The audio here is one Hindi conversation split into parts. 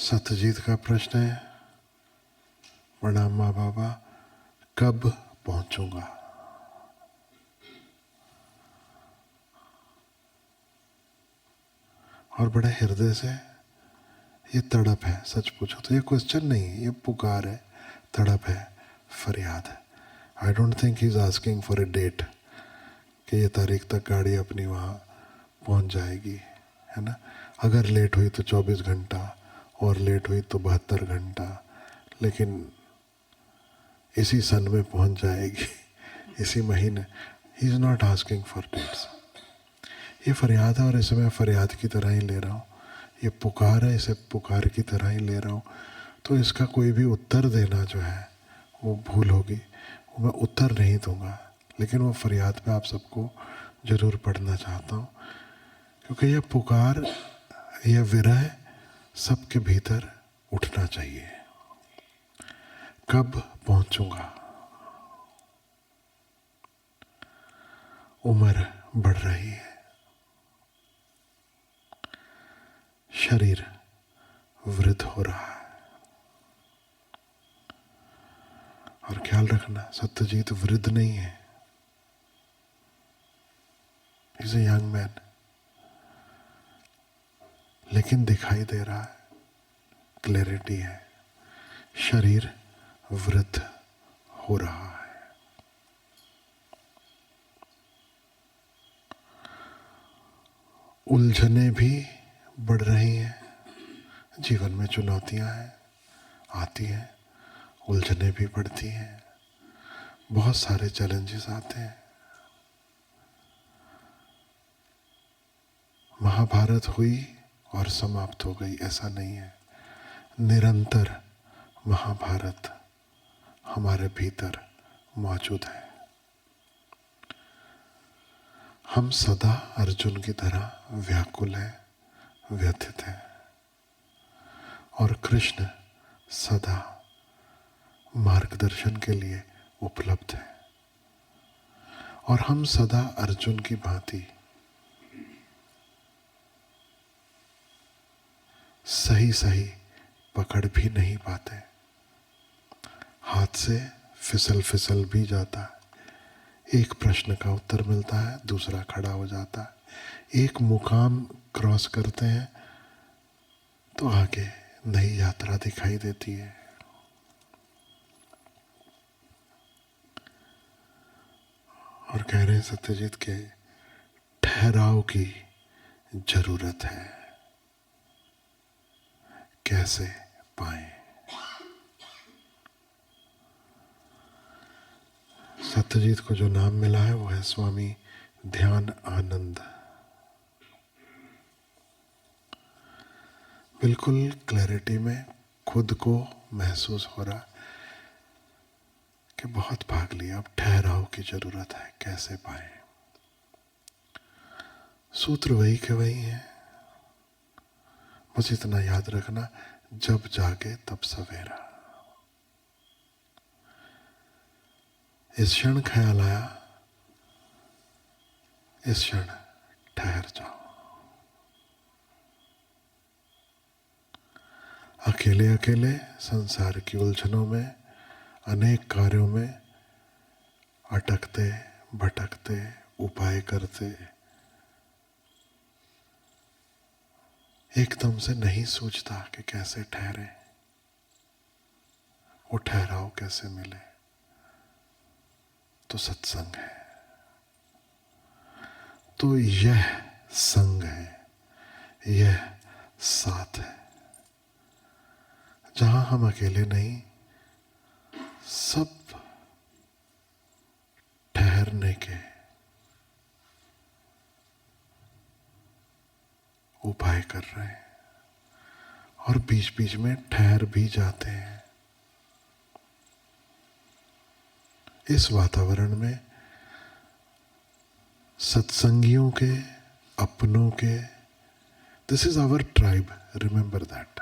सत्यजीत का प्रश्न है, प्रणाम माँ बाबा, कब पहुंचूंगा? और बड़े हृदय से ये तड़प है। सच पूछो तो ये क्वेश्चन नहीं है, ये पुकार है, तड़प है, फरियाद है। I don't think he is asking for a date कि ये तारीख तक गाड़ी अपनी वहाँ पहुँच जाएगी, है ना। अगर लेट हुई तो 24 घंटा, और लेट हुई तो 72 घंटा, लेकिन इसी सन में पहुँच जाएगी, इसी महीने। He is not asking for dates. ये फरियाद है और इसे मैं फरियाद की तरह ही ले रहा हूँ। ये पुकार है, इसे पुकार की तरह ही ले रहा हूँ। तो इसका कोई भी उत्तर देना जो है वो भूल होगी, वो मैं उत्तर नहीं दूंगा, लेकिन वो फरियाद पे आप सबको जरूर पढ़ना चाहता हूँ, क्योंकि यह पुकार, यह विरह सबके भीतर उठना चाहिए। कब पहुंचूंगा? उम्र बढ़ रही है, शरीर वृद्ध हो रहा है। और ख्याल रखना, सत्यजीत वृद्ध नहीं है, इज ए यंग मैन, लेकिन दिखाई दे रहा है, क्लैरिटी है, शरीर वृद्ध हो रहा है। उलझने भी बढ़ रही हैं, जीवन में चुनौतियां हैं, आती हैं, उलझने भी बढ़ती हैं, बहुत सारे चैलेंजेस आते हैं। महाभारत हुई और समाप्त हो गई, ऐसा नहीं है। निरंतर महाभारत हमारे भीतर मौजूद है। हम सदा अर्जुन की तरह व्याकुल हैं, व्यथित हैं, और कृष्ण सदा मार्गदर्शन के लिए उपलब्ध है। और हम सदा अर्जुन की भांति सही सही पकड़ भी नहीं पाते, हाथ से फिसल फिसल भी जाता है। एक प्रश्न का उत्तर मिलता है, दूसरा खड़ा हो जाता है। एक मुकाम क्रॉस करते हैं तो आगे नई यात्रा दिखाई देती है। और कह रहे हैं सत्यजीत के ठहराव की जरूरत है, कैसे पाए? सत्यजीत को जो नाम मिला है वो है स्वामी ध्यान आनंद। बिल्कुल क्लैरिटी में खुद को महसूस हो रहा कि बहुत भाग लिया, अब ठहराव की जरूरत है, कैसे पाए? सूत्र वही के वही है, बस इतना याद रखना, जब जागे तब सवेरा। इस क्षण ख्याल आया, इस क्षण ठहर जाओ। अकेले अकेले संसार की उलझनों में, अनेक कार्यों में अटकते भटकते, उपाय करते, एकदम से नहीं सोचता कि कैसे ठहरे, वो ठहराव कैसे मिले। तो सत्संग है, तो यह संग है, यह साथ है, जहां हम अकेले नहीं, सब ठहरने के उपाय कर रहे हैं, और बीच बीच में ठहर भी जाते हैं। इस वातावरण में सत्संगियों के, अपनों के, this is our tribe, remember that.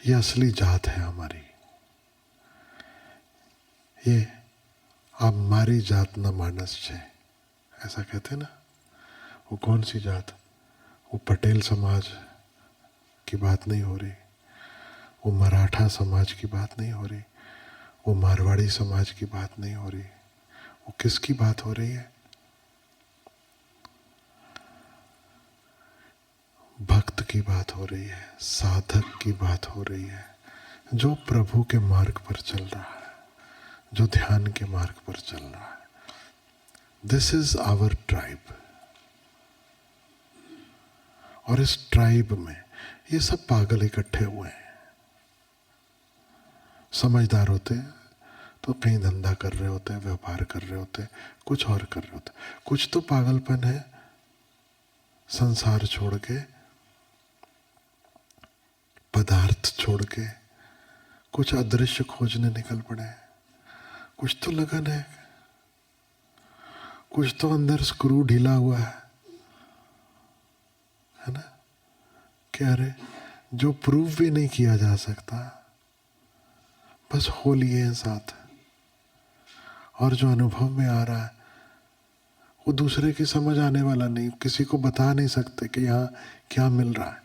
ये असली जात है हमारी। ये आप मारी जात न मानस छे, ऐसा कहते ना। वो कौन सी जात? वो पटेल समाज की बात नहीं हो रही, वो मराठा समाज की बात नहीं हो रही, वो मारवाड़ी समाज की बात नहीं हो रही। वो किसकी बात हो रही है? भक्त की बात हो रही है, साधक की बात हो रही है, जो प्रभु के मार्ग पर चल रहा है, जो ध्यान के मार्ग पर चल रहा है। This is our tribe. और इस ट्राइब में ये सब पागल इकट्ठे हुए हैं। समझदार होते हैं तो कहीं धंधा कर रहे होते हैं, व्यापार कर रहे होते हैं, कुछ और कर रहे होते हैं। कुछ तो पागलपन है, संसार छोड़ के, पदार्थ छोड़ के कुछ अदृश्य खोजने निकल पड़े हैं। कुछ तो लगन है, कुछ तो अंदर स्क्रू ढीला हुआ है ना? क्या रे, जो प्रूव भी नहीं किया जा सकता, बस हो लिए हैं साथ। और जो अनुभव में आ रहा है वो दूसरे की समझ आने वाला नहीं, किसी को बता नहीं सकते कि यहाँ क्या मिल रहा है।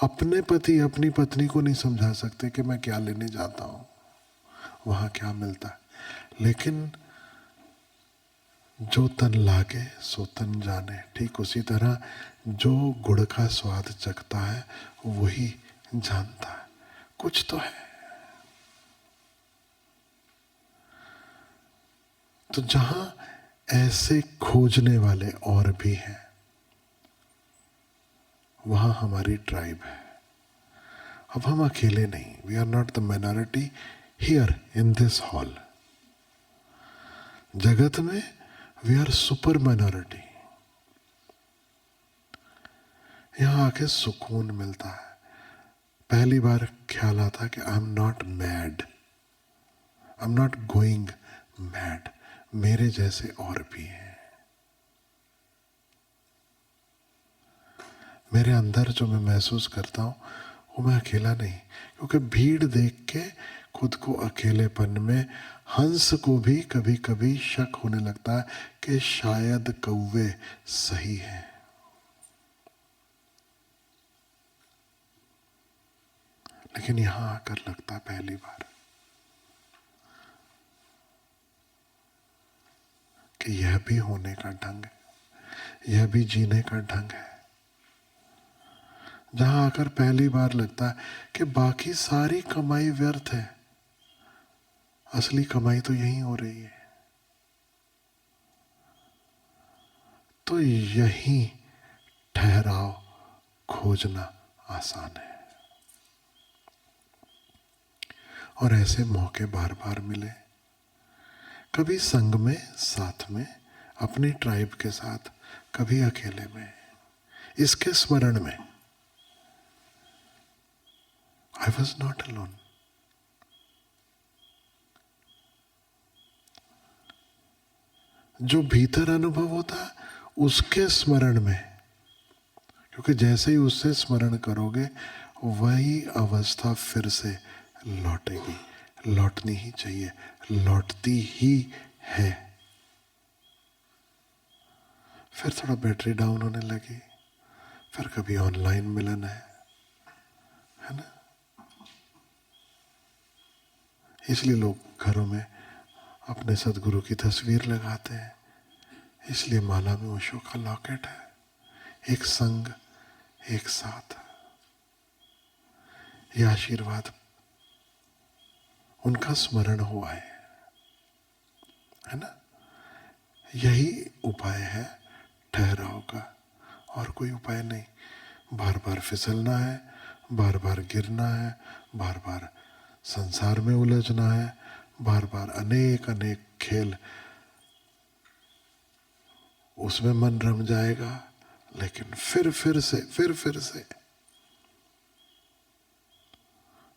अपने पति अपनी पत्नी को नहीं समझा सकते कि मैं क्या लेने जाता हूँ, वहाँ क्या मिलता है। लेकिन जो तन लागे सो तन जाने, ठीक उसी तरह जो गुड़ का स्वाद चखता है वही जानता है। कुछ तो है। तो जहां ऐसे खोजने वाले और भी हैं, वहां हमारी ट्राइब है। अब हम अकेले नहीं, we are not the minority here in this hall. जगत में वी आर सुपर माइनॉरिटी। यहां आके सुकून मिलता है। पहली बार ख्याल आता कि I am not mad, I am not going mad. मेरे जैसे और भी हैं। मेरे अंदर जो मैं महसूस करता हूं वो मैं अकेला नहीं। क्योंकि भीड़ देख के खुद को अकेलेपन में हंस को भी कभी कभी शक होने लगता है कि शायद कौवे सही है। लेकिन यहां आकर लगता पहली बार कि यह भी होने का ढंग है, यह भी जीने का ढंग है। जहां आकर पहली बार लगता है कि बाकी सारी कमाई व्यर्थ है, असली कमाई तो यही हो रही है। तो यही ठहराव खोजना आसान है। और ऐसे मौके बार बार मिले, कभी संग में, साथ में, अपनी ट्राइब के साथ, कभी अकेले में। इसके स्मरण में आई वॉज नॉट अलोन। जो भीतर अनुभव होता है उसके स्मरण में, क्योंकि जैसे ही उससे स्मरण करोगे वही अवस्था फिर से लौटेगी। लौटनी ही चाहिए, लौटती ही है। फिर थोड़ा बैटरी डाउन होने लगी, फिर कभी ऑनलाइन मिलन है ना? इसलिए लोग घरों में अपने सदगुरु की तस्वीर लगाते हैं, इसलिए माला में ओशो का लॉकेट है। एक संग, एक साथ, ये आशीर्वाद उनका स्मरण हुआ है ना? यही उपाय है ठहराव का, और कोई उपाय नहीं। बार बार फिसलना है, बार बार गिरना है, बार बार संसार में उलझना है, बार बार अनेक अनेक खेल, उसमें मन रम जाएगा। लेकिन फिर से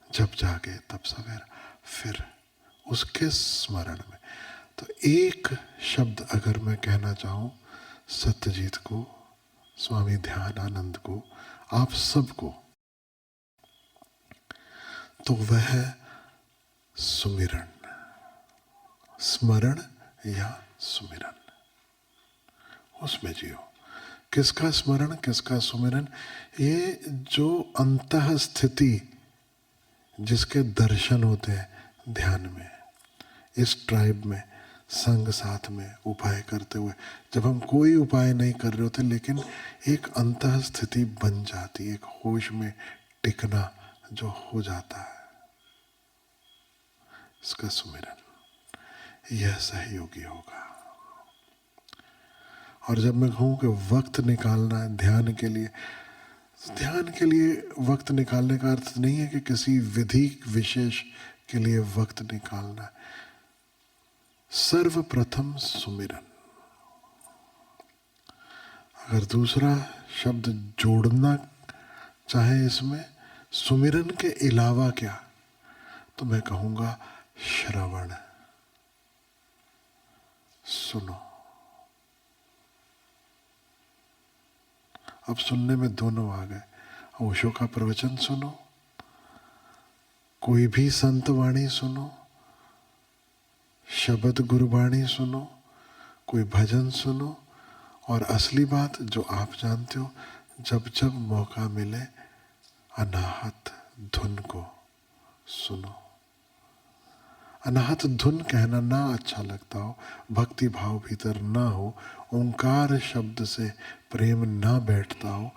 जब जागे तब सवेरा, फिर उसके स्मरण में। तो एक शब्द अगर मैं कहना चाहूं सत्यजीत को, स्वामी ध्यानानंद को, आप सबको, तो वह है सुमिरन। स्मरण या सुमिरन, उसमें जियो। किसका स्मरण, किसका सुमिरन? ये जो अंतः स्थिति जिसके दर्शन होते हैं ध्यान में, इस ट्राइब में, संग साथ में उपाय करते हुए, जब हम कोई उपाय नहीं कर रहे होते लेकिन एक अंतः स्थिति बन जाती, एक होश में टिकना जो हो जाता है, इसका सुमिरन, यह सहयोगी होगा। और जब मैं कहूँ कि वक्त निकालना है ध्यान के लिए, ध्यान के लिए वक्त निकालने का अर्थ नहीं है कि किसी विधि विशेष के लिए वक्त निकालना है। सर्वप्रथम सुमिरन। अगर दूसरा शब्द जोड़ना चाहे इसमें, सुमिरन के अलावा क्या, तो मैं कहूँगा श्रवण, सुनो। अब सुनने में दोनों आ गए। ओशो का प्रवचन सुनो, कोई भी संत वाणी सुनो, शब्द गुरबाणी सुनो, कोई भजन सुनो, और असली बात जो आप जानते हो, जब जब मौका मिले अनाहत धुन को सुनो। अनाहत धुन कहना ना अच्छा लगता हो, भक्ति भाव भीतर ना हो, ओंकार शब्द से प्रेम ना बैठता हो,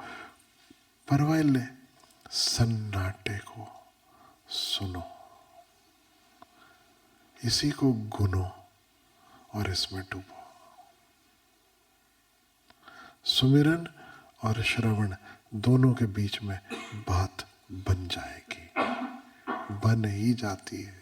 परवाइले सन्नाटे को सुनो, इसी को गुनो और इसमें डूबो। सुमिरन और श्रवण दोनों के बीच में बात बन जाएगी, बन ही जाती है।